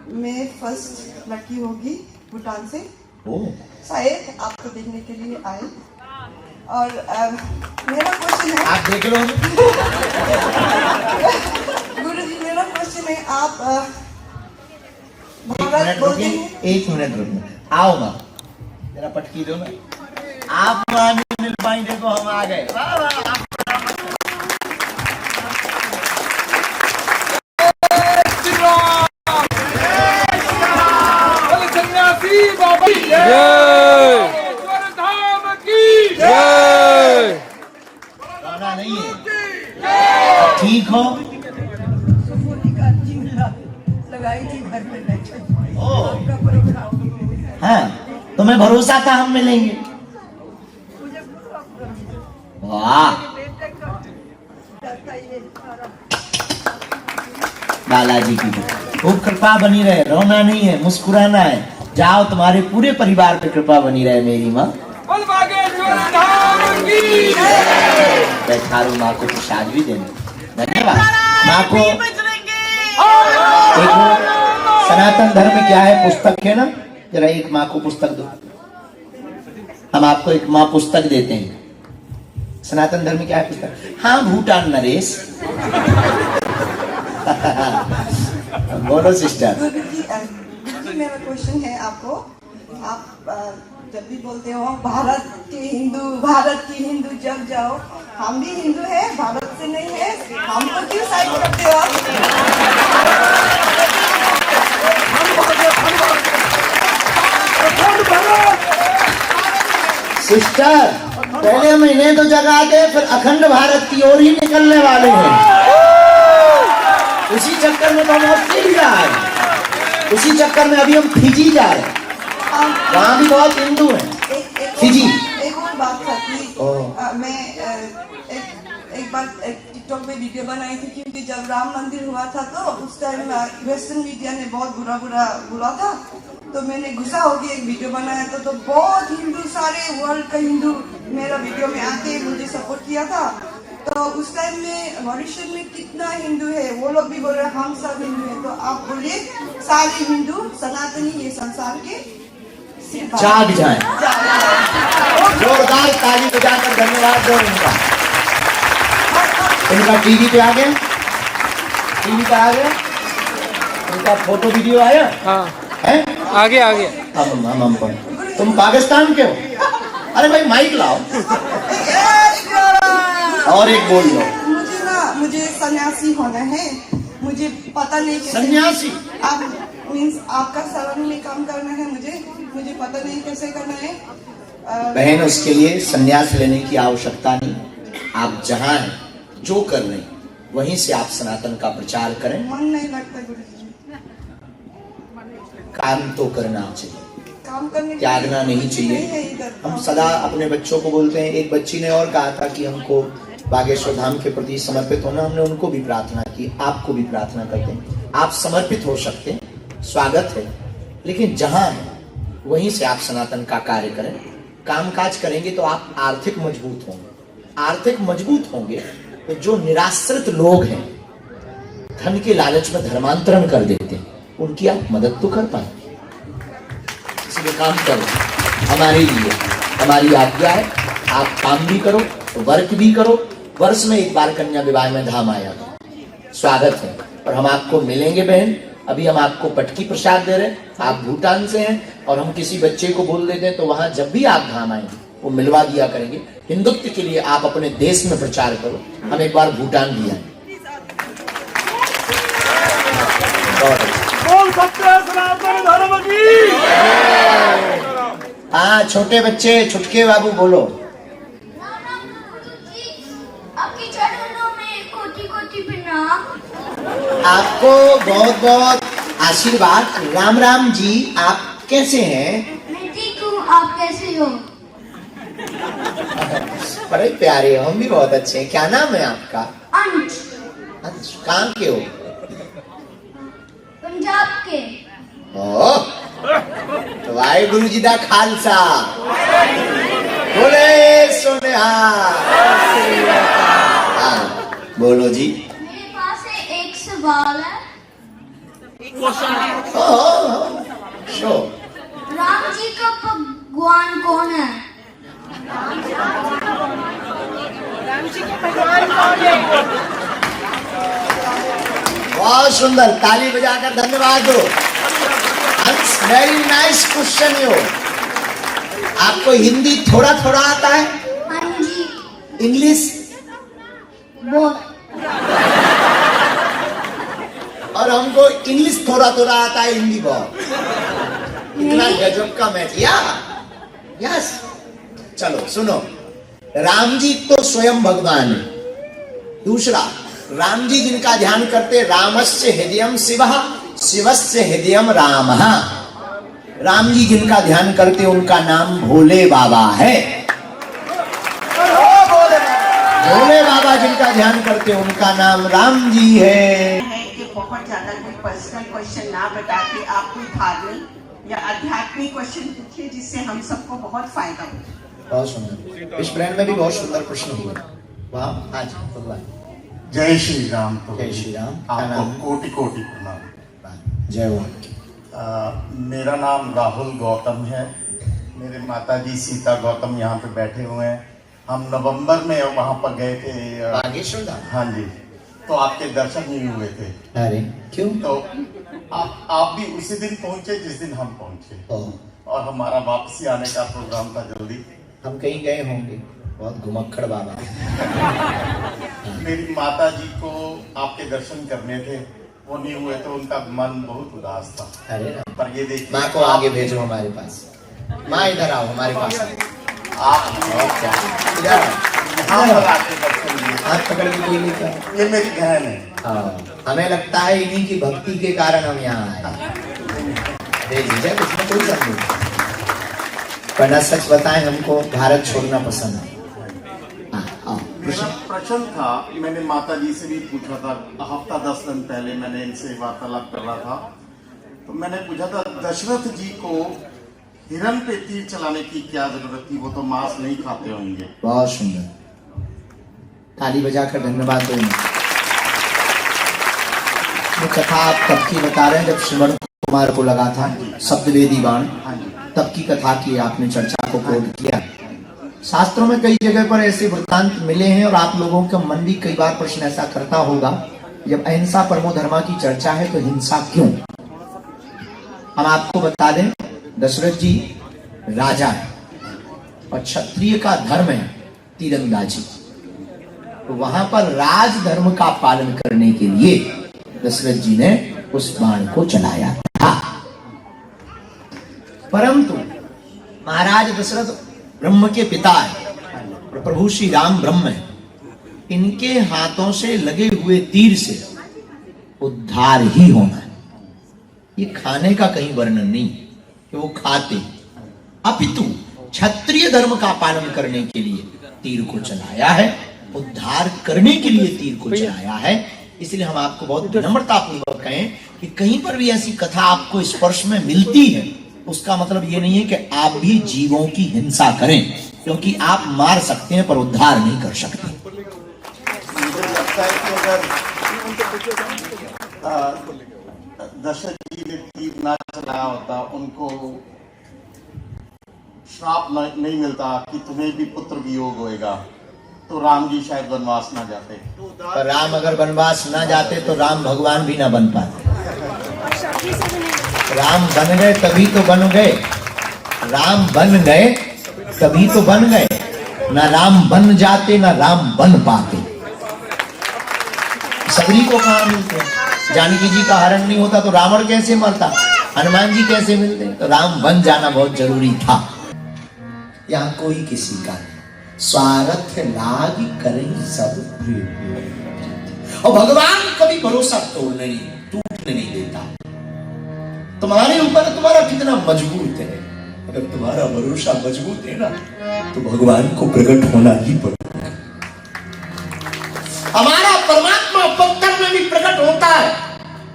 मैं फर्स्ट लड़की होगी भूटान से, शायद आपको देखने के लिए आए। और मेरा क्वेश्चन है, आप देख लो। गुरुजी मेरा क्वेश्चन है, आप एक मिनट रुकिए, आओ माँ जरा पटकी दो ना। आप माँ नहीं मिल पाई, देखो हम आ गए। वाह वाह, सन्यासी बाबा की जय, धाम की जय। गाना नहीं है, ठीक हो? लगाई थी घर पे बैठे। हाँ, तुम्हें भरोसा था हम मिलेंगे। वाह, बालाजी की खूब कृपा बनी रहे, रोना नहीं है, मुस्कुराना है। जाओ, तुम्हारे पूरे परिवार पे कृपा बनी रहे मेरी माँ। बैठारू माँ को प्रसाद भी देना। धन्यवाद माँ को। एक सनातन धर्म क्या है पुस्तक है ना, जरा एक माँ को पुस्तक दो। हम आपको एक माँ पुस्तक देते हैं। सनातन धर्म क्या है पुस्तक? हाँ, भूटान नरेश। बोलो सिस्टर। गुरुजी मेरा क्वेश्चन है आपको, आप जब भी बोलते हो भारत की हिंदू जब जाओ, हम भी हिंदू है, भारत से नहीं है, हमको क्यों साइड करते हो आप? सिस्टर, पहले महीने तो जगा दे, फिर अखंड भारत की ओर ही निकलने वाले हैं। उसी चक्कर में तो हम ऑस्ट्रेलिया आए, उसी चक्कर में अभी हम फिजी जा रहे हैं। वहाँ भी बहुत हिंदू हैं। फिजी। एक और बात था कि मैं एक बार टिकटॉक में वीडियो बनाई थी, क्योंकि जब राम मंदिर हुआ था तो उस टाइम वेस्टर्न मीडिया ने बहुत बुरा बोला था, तो मैंने गुस्सा होकर एक वीडियो बनाया था। तो बहुत हिंदू, सारे वर्ल्ड का हिंदू मेरा वीडियो में आके मुझे सपोर्ट किया था। तो उस टाइम में मॉरिशस में कितना हिंदू है, वो लोग भी बोल रहे हम सब हिंदू हैं। तो आप बोलिए, सारे हिंदू सनातनी ये संसार के जाग जाए। जोरदार ताली बजाकर धन्यवाद दो इनका। इनका टीवी पे आ गया, टीवी पे आ गया, इनका फोटो वीडियो आया। हाँ, है आगे आगे। हम तुम पाकिस्तान के हो? अरे भाई माइक लाओ और एक बोल लो। मुझे सन्यासी होना है, मुझे पता नहीं सन्यासी आप मीन्स आपका सलन में काम करना है, मुझे पता नहीं कैसे करना है। बहन, उसके लिए संन्यास लेने की आवश्यकता नहीं। आप जहाँ हैं, जो कर रहे हैं, वहीं से आप सनातन का प्रचार करें। मन नहीं लगता गुरुजी। काम तो करना चाहिए, काम करने त्यागना नहीं चाहिए। हम सदा अपने बच्चों को बोलते हैं। एक बच्ची ने और कहा था कि हमको बागेश्वर धाम के प्रति समर्पित होना। हमने उनको भी प्रार्थना की, आपको भी प्रार्थना करते हैं। आप समर्पित हो सकते हैं, स्वागत है, लेकिन जहां है वहीं से आप सनातन का कार्य करें। काम काज करेंगे तो आप आर्थिक मजबूत होंगे। आर्थिक मजबूत होंगे तो जो निराश्रित लोग हैं, धन के लालच में धर्मांतरण कर देते हैं, उनकी आप मदद तो कर पाएंगे। इसलिए काम करो, हमारे लिए हमारी आज्ञा है। आप काम भी करो, वर्क भी करो। वर्ष में एक बार कन्या विवाह में धाम आया, स्वागत है। और हम आपको मिलेंगे बहन। अभी हम आपको पटकी प्रसाद दे रहे हैं। आप भूटान से हैं और हम किसी बच्चे को बोल देते हैं तो वहां जब भी आप धाम आएंगे वो मिलवा दिया करेंगे। हिंदुत्व के लिए आप अपने देश में प्रचार करो। हम एक बार भूटान भी आए। हाँ, छोटे बच्चे, छुटके बाबू बोलो। आपके चरणों में कोटि-कोटि प्रणाम। आपको बहुत बहुत आशीर्वाद। राम राम जी, आप कैसे हैं? मैं ठीक हूँ, आप कैसे हो? बड़े प्यारे हो, हम भी बहुत अच्छे हैं। क्या नाम है आपका? अंश। कहाँ के हो? पंजाब के। वाहेगुरु जी दा खालसा, बोले सोनिहार। बोलो जी। मेरे पास एक सवाल है। शो। राम जी का भगवान कौन है? बहुत सुंदर, ताली बजाकर धन्यवाद दो। Very nice question you. आपको हिंदी थोड़ा थोड़ा आता है? हाँ जी, इंग्लिश? बहुत। और हमको इंग्लिश थोड़ा थोड़ा आता है, हिंदी बहुत। इतना गजब का मैच। यस। चलो सुनो, राम जी तो स्वयं भगवान है। दूसरा, राम जी जिनका ध्यान करते, रामस्य हृदयम शिवः, शिवस्य हृदयम रामः। राम जी जिनका ध्यान करते उनका नाम भोले बाबा है। भोले बाबा जिनका ध्यान करते उनका नाम राम जी है। कि बहुत ज्यादा कोई पर्सनल क्वेश्चन ना बता के आप कोई धार्मिक या आध्यात्मिक क्वेश्चन पूछिए जिससे हम सबको बहुत फायदा हो। बहुत सुंदर, इस ब्रांड में भी बहुत सुंदर प्रश्न हुआ। वाह, आज भगवान। जय श्री राम। जय श्री राम। आपको कोटि कोटि प्रणाम। जय हो। मेरा नाम राहुल गौतम है। मेरे माताजी सीता गौतम यहाँ पे बैठे हुए हैं। हम नवंबर में वहाँ पर गए थे बागेश्वर धाम। हाँ जी, तो आपके दर्शन नहीं हुए थे। अरे क्यों? तो आप भी उसी दिन पहुँचे जिस दिन हम पहुँचे, और हमारा वापसी आने का प्रोग्राम था जल्दी। हम कहीं गए होंगे, बहुत घुमक्खड़ बाबा। मेरी माता जी को आपके दर्शन करने थे, वो नहीं हुए तो उनका मन बहुत उदास था। अरे पर ये देखिए, माँ को आगे भेजो हमारे पास। माँ इधर आओ हमारे पास। आप और क्या? इधर आओ। यहाँ पर आके दर्शन दिए। हाथ पकड़ के कोई लेकर। ये मेरी बहन है। हमें लगता है इन्हीं की भक्ति के कारण हम यहाँ आए। देख लीजिए, उसमें कोई शक नहीं। वरना सच बताएं, हमको भारत छोड़ना पसंद है। मेरा प्रश्न था, मैंने माता जी से भी पूछा था, हफ्ता 10 दिन पहले मैंने इनसे वार्तालाप कर रहा था, तो मैंने पूछा था दशरथ जी को हिरण पे तीर चलाने की क्या जरूरत थी, वो तो मांस नहीं खाते होंगे। बहुत सुंदर, ताली बजाकर धन्यवाद दो। वो कथा आप तब की बता रहे हैं जब श्रीमन कुमार को लगा था शब्दवेदी बाण, तब की कथा की आपने चर्चा को कोट किया। शास्त्रों में कई जगह पर ऐसे वृत्तांत मिले हैं और आप लोगों का मन भी कई बार प्रश्न ऐसा करता होगा, जब अहिंसा परमो धर्मा की चर्चा है तो हिंसा क्यों? हम आपको बता दें, दशरथ जी राजा है और क्षत्रिय का धर्म है तीरंदाजी। तो वहां पर राज धर्म का पालन करने के लिए दशरथ जी ने उस बाण को चलाया था। परंतु महाराज दशरथ ब्रह्म के पिता है और प्रभु श्री राम ब्रह्म है। इनके हाथों से लगे हुए तीर से उद्धार ही होना है। ये खाने का कहीं वर्णन नहीं कि वो खाते, अपितु क्षत्रिय धर्म का पालन करने के लिए तीर को चलाया है, उद्धार करने के लिए तीर को चलाया है। इसलिए हम आपको बहुत विनम्रता पूर्वक कहें कि कहीं पर भी ऐसी कथा आपको स्पर्श में मिलती है, उसका मतलब ये नहीं है कि आप भी जीवों की हिंसा करें, क्योंकि आप मार सकते हैं पर उद्धार नहीं कर सकते। मुझे लगता है कि अगर दशरथ जी ने तीर ना चलाया होता, उनको श्राप नहीं मिलता कि तुम्हें भी पुत्र वियोग होएगा, तो राम जी शायद वनवास ना जाते। पर राम अगर वनवास ना जाते तो राम भगवान भी ना बन पाते। राम बन गए तभी तो बन गए, राम बन गए तभी तो बन गए। ना राम बन जाते ना राम बन पाते। सबरी को कहाँ मिलते? जानकी जी का हरण नहीं होता तो रावण कैसे मरता, हनुमान जी कैसे मिलते? तो राम बन जाना बहुत जरूरी था। यहाँ कोई किसी का नहीं, स्वार्थ लाग करें सब। और भगवान कभी भरोसा तोड़ने नहीं, टूटने नहीं देता। तुम्हारे ऊपर तुम्हारा कितना मजबूत है, अगर तुम्हारा भरोसा मजबूत है ना तो भगवान को प्रकट होना ही पड़ेगा। हमारा परमात्मा पत्थर में भी प्रकट होता है।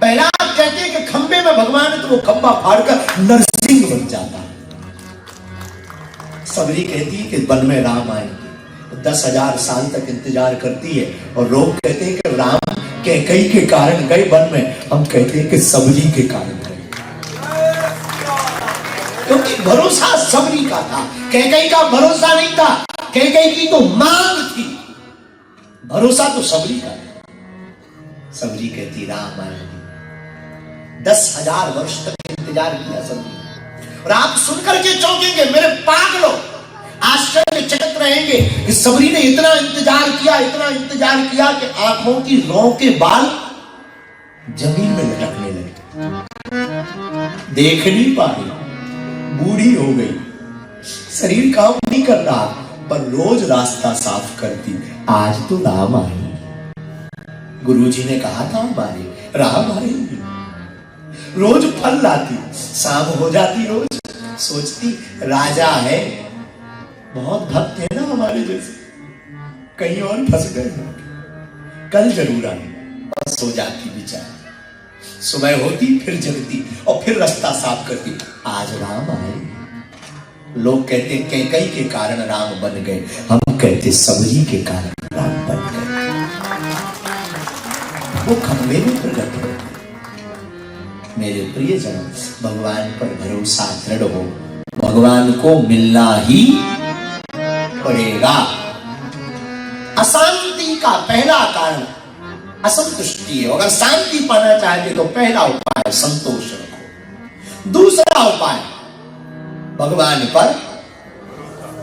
पहला आप कहते हैं कि खंबे में भगवान है तो वो खंबा फाड़कर नरसिंह बन जाता है। सबरी कहती है कि वन में राम आएंगे, 10,000 साल तक इंतजार करती है और लोग कहते हैं कि राम कैकई के कारण गए वन में, हम कहते हैं कि सबरी के कारण गए। क्योंकि भरोसा सबरी का था, कैकेयी का भरोसा नहीं था। कैकेयी की तो मांग थी, भरोसा तो सबरी का था। सबरी कहती राम आएंगे। 10,000 वर्ष तक इंतजार किया सबरी, और आप सुनकर के चौंकेंगे, मेरे पागलों, आश्चर्यचकित रहेंगे कि सबरी ने इतना इंतजार किया, इतना इंतजार किया कि आंखों की रौ के बाल जमीन में लटकने लगे। देख नहीं पा रही, बूढ़ी हो गई, शरीर काम नहीं कर रहा, पर रोज रास्ता साफ करती। आज तो राम आई, गुरुजी ने कहा था हमारे राम आएंगे। रोज फल लाती, शाम हो जाती, रोज सोचती राजा है, बहुत भक्त है ना हमारे जैसे, कहीं और फंस गए, कल जरूर आए, और सो जाती बेचारी। सुबह होती फिर जगती और फिर रास्ता साफ करती। आज राम आए। लोग कहते कैकेयी के कारण राम बन गए, हम कहते सबरी के कारण राम बन गए। वो खंबे में प्रकट हो। मेरे प्रियजन, भगवान पर भरोसा दृढ़ हो, भगवान को मिलना ही पड़ेगा। अशांति का पहला कारण असंतुष्टि है। अगर शांति पाना चाहते तो पहला उपाय संतोष रखो। दूसरा उपाय भगवान पर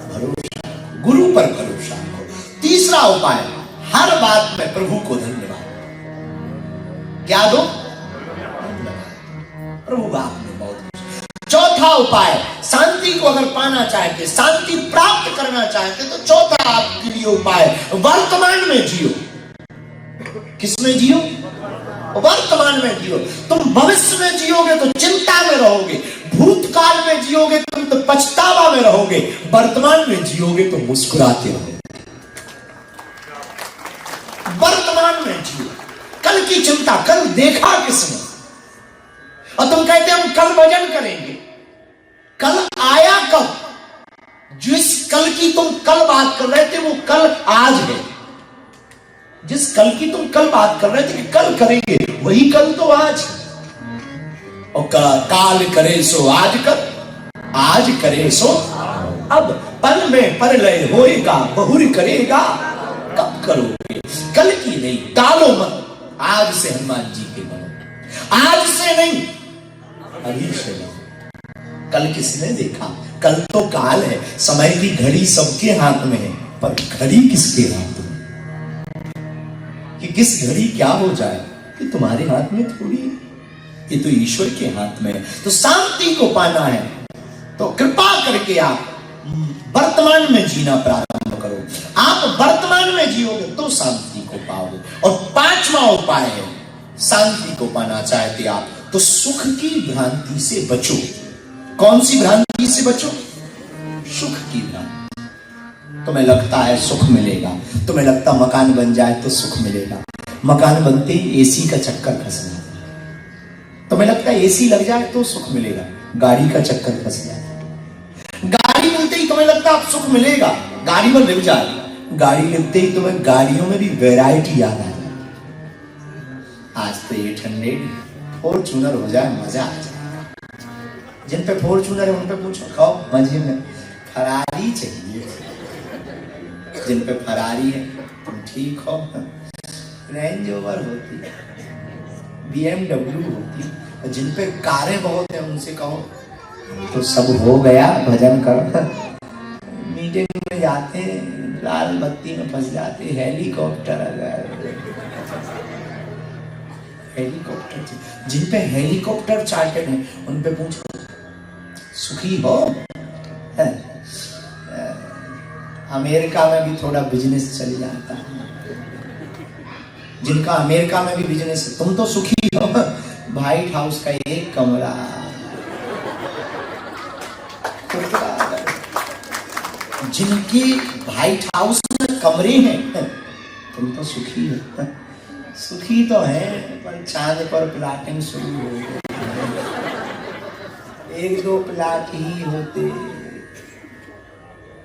भरोसा, गुरु पर भरोसा रखो। तीसरा उपाय हर बात में प्रभु को धन्यवाद। क्या दो? प्रभु आपने बहुत। चौथा उपाय, शांति को अगर पाना चाहते, शांति प्राप्त करना चाहते, तो चौथा आपके लिए उपाय वर्तमान में जियो। किसमें जियो? वर्तमान में जियो। तुम भविष्य में जियोगे तो चिंता में रहोगे, भूतकाल में जियोगे तुम तो पछतावा में रहोगे, वर्तमान में जियोगे तो मुस्कुराते रहोगे। वर्तमान में जियो। कल की चिंता, कल देखा किसने, और तुम कहते हम कल भजन करेंगे, कल आया कब? जिस कल की तुम कल बात कर रहे थे वो कल आज है। जिस कल की तुम कल बात कर रहे थे कि कल करेंगे, वही कल तो आज। और काल करे सो आज कर, आज करे सो अब। पल में परलय होएगा, बहुर करेगा कब करोगे। कल की नहीं, टालो मत, आज से हनुमान जी के बनो। आज से नहीं, अभी से नहीं। कल किसने देखा? कल तो काल है, समय की घड़ी सबके हाथ में है, पर घड़ी किसके हाथ में? कि किस घड़ी क्या हो जाए कि तुम्हारे हाथ में थोड़ी है, ये तो ईश्वर के हाथ में है। तो शांति को पाना है तो कृपा करके आप वर्तमान में जीना प्रारंभ करो। आप वर्तमान में जियोगे तो शांति को पाओगे। और पांचवा उपाय है, शांति को पाना चाहते आप तो सुख की भ्रांति से बचो। कौन सी भ्रांति से बचो? सुख की भ्रांति। तुम्हें लगता है सुख मिलेगा, तुम्हें लगता मकान बन जाए तो सुख मिलेगा, मकान बनते ही एसी का चक्कर फंस जाए। तुम्हें लगता है एसी लग जाए तो सुख मिलेगा, गाड़ी का चक्कर फंस जाए। गाड़ी मिलते ही तुम्हें लगता है सुख मिलेगा, गाड़ी में लिप जाए। गाड़ी लिपते ही तुम्हें गाड़ियों में भी वैरायटी याद आ जाए। आज तो 800 फॉर्च्यूनर हो जाए, मजा आ जाए। जिन पे फॉर्च्यूनर है उन पे पूछो, खाओ मजे में। फरारी चाहिए, जिन पे फरारी है तुम ठीक हो। रेंज ओवर होती, BMW होती, और जिन पे कारें बहुत है उनसे कहो तो सब हो गया, भजन करो। मीटिंग में जाते हैं, लाल बत्ती में फंस जाते, हेलीकॉप्टर हेलीकॉप्टर। जिन पे हेलीकॉप्टर चार्टेड है उन पे पूछो सुखी हो। अमेरिका में भी थोड़ा बिजनेस चल जाता है, जिनका अमेरिका में भी बिजनेस है। तुम तो सुखी हो, व्हाइट हाउस का एक कमरा, जिनके व्हाइट हाउस में कमरे हैं, तुम तो सुखी हो। सुखी तो है पर चांद पर प्लाटिंग शुरू हो गई, 1-2 प्लाट ही होते,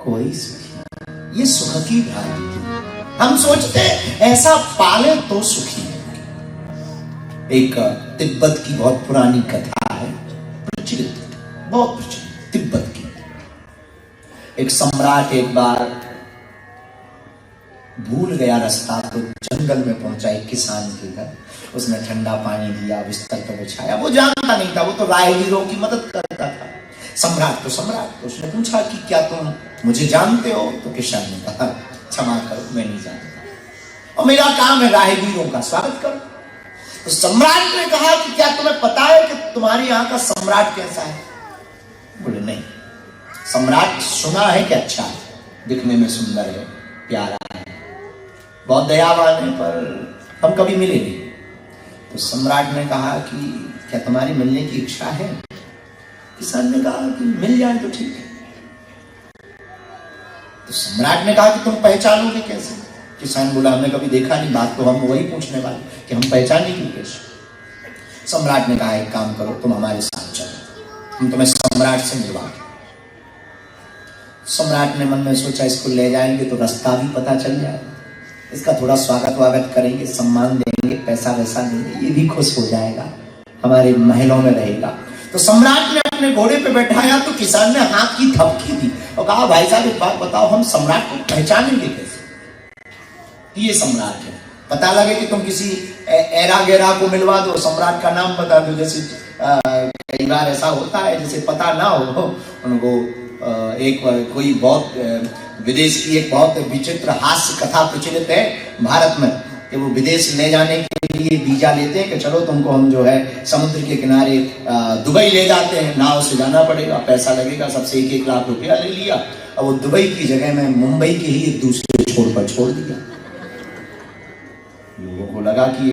कोई सुखी। ये सुख की भ्रांति। हम सोचते ऐसा पाले तो सुखी। एक तिब्बत की बहुत पुरानी कथा है, प्रचलित, बहुत प्रचलित। एक सम्राट एक बार भूल गया रास्ता, तो जंगल में पहुंचा एक किसान के घर। उसने ठंडा पानी दिया, बिस्तर पर बिछाया। वो जानता नहीं था, वो तो राहगीरों की मदद करता था। सम्राट तो सम्राट। तो उसने पूछा कि क्या तुम मुझे जानते हो? तो किसान ने कहा क्षमा करो, मैं नहीं जानता और मेरा काम है राहगीरों का स्वागत करो। तो सम्राट ने कहा कि क्या तुम्हें पता है कि तुम्हारे यहाँ का सम्राट कैसा है? बोले नहीं। सम्राट सुना है कि अच्छा है, दिखने में सुंदर है, प्यारा है, बहुत दयावान है, पर हम कभी मिले नहीं। तो सम्राट ने कहा कि क्या तुम्हारी मिलने की इच्छा है? किसान ने कहा कि मिल जाए तो ठीक है। तो सम्राट ने कहा कि तुम पहचानोगे कैसे? किसान बोला हमने कभी देखा नहीं। बात तो हम वही पूछने वाले कि हम पहचानेंगे कैसे? सम्राट ने कहा एक काम करो, तुम हमारे साथ चलो, हम तुम्हें सम्राट से मिलवा। सम्राट ने मन में सोचा इसको ले जाएंगे तो रास्ता भी पता चल जाएगा, इसका थोड़ा स्वागत वागत करेंगे, सम्मान देंगे, पैसा वैसा देंगे, ये भी खुश हो जाएगा, हमारे महलों में रहेगा। तो सम्राट ने अपने घोड़े पे बैठाया तो किसान ने हाथ की थपकी दी और कहा भाई साहब एक बात बताओ, हम सम्राट को पहचानेंगे कैसे? ये सम्राट है। पता लगे कि तुम किसी एरा गेरा को मिलवा दो, सम्राट का नाम बता दो। जैसे कई बार ऐसा होता है जैसे पता ना हो उनको। एक कोई बहुत विदेश की एक बहुत विचित्र हास्य कथा प्रचलित है भारत में कि वो विदेश ले जाने के लिए वीजा लेते हैं कि चलो तुमको हम जो है समुद्र के किनारे दुबई ले जाते हैं, नाव से जाना पड़ेगा, पैसा लगेगा, सबसे 1-1 लाख रुपया ले लिया और वो दुबई की जगह में मुंबई के ही एक दूसरे छोर पर छोड़ दिया। लोगों को लगा कि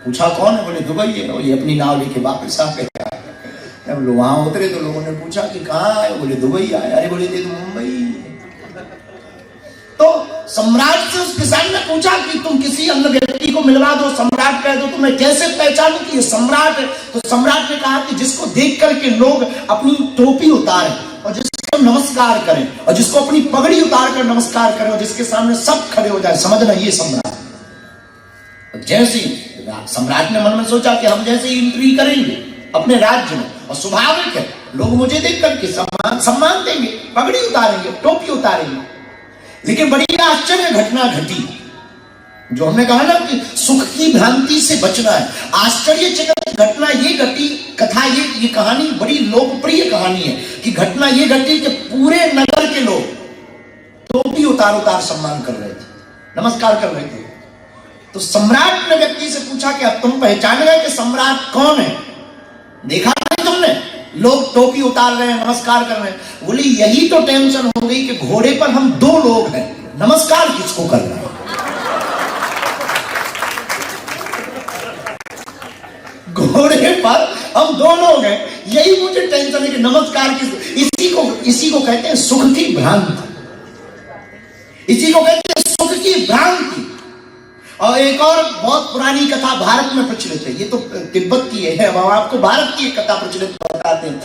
पूछा कौन है? बोले दुबई है। और ये अपनी नाव लेके वापस आ गया। जब वहां उतरे तो लोगों ने पूछा कि कहाँ आए? बोले दुबई आए। अरे बोले तो मुंबई। तो सम्राट से उस किसान ने पूछा कि तुम किसी अन्य व्यक्ति को मिलवा दो, सम्राट कह दो, तो मैं कैसे पहचानूं कि ये सम्राट है? तो सम्राट ने कहा कि जिसको देख करके लोग अपनी टोपी उतारें और जिसको नमस्कार करें और जिसको अपनी पगड़ी उतार कर नमस्कार करें और जिसके सामने सब खड़े हो जाए, समझना ये सम्राट। जैसे सम्राट ने मन में सोचा कि हम जैसे एंट्री करेंगे अपने राज्य में और स्वाभाविक है लोग मुझे देख करके सम्मान देंगे, पगड़ी उतारेंगे, टोपी उतारेंगे। लेकिन बड़ी आश्चर्य घटना घटी, जो हमने कहा ना कि सुख की भ्रांति से बचना है। आश्चर्यचकित घटना ये घटी, कथा ये कहानी बड़ी लोकप्रिय कहानी है कि घटना ये घटी कि पूरे नगर के लोग टोपी उतार उतार सम्मान कर रहे थे, नमस्कार कर रहे थे। तो सम्राट ने व्यक्ति से पूछा कि अब तुम पहचान गए कि सम्राट कौन है? देखा नहीं तुमने? लोग टोपी उतार रहे हैं, नमस्कार कर रहे हैं। बोले यही तो टेंशन हो गई कि घोड़े पर हम 2 लोग हैं, नमस्कार किसको कर रहे हैं? घोड़े पर हम 2 लोग हैं, यही मुझे टेंशन है कि नमस्कार किसको? इसी को कहते हैं सुख की भ्रांति, इसी को कहते हैं सुख की भ्रांति। और एक और बहुत पुरानी कथा भारत में प्रचलित है, ये तो तिब्बत की है, अब आपको भारत की एक कथा प्रचलित बताते हैं।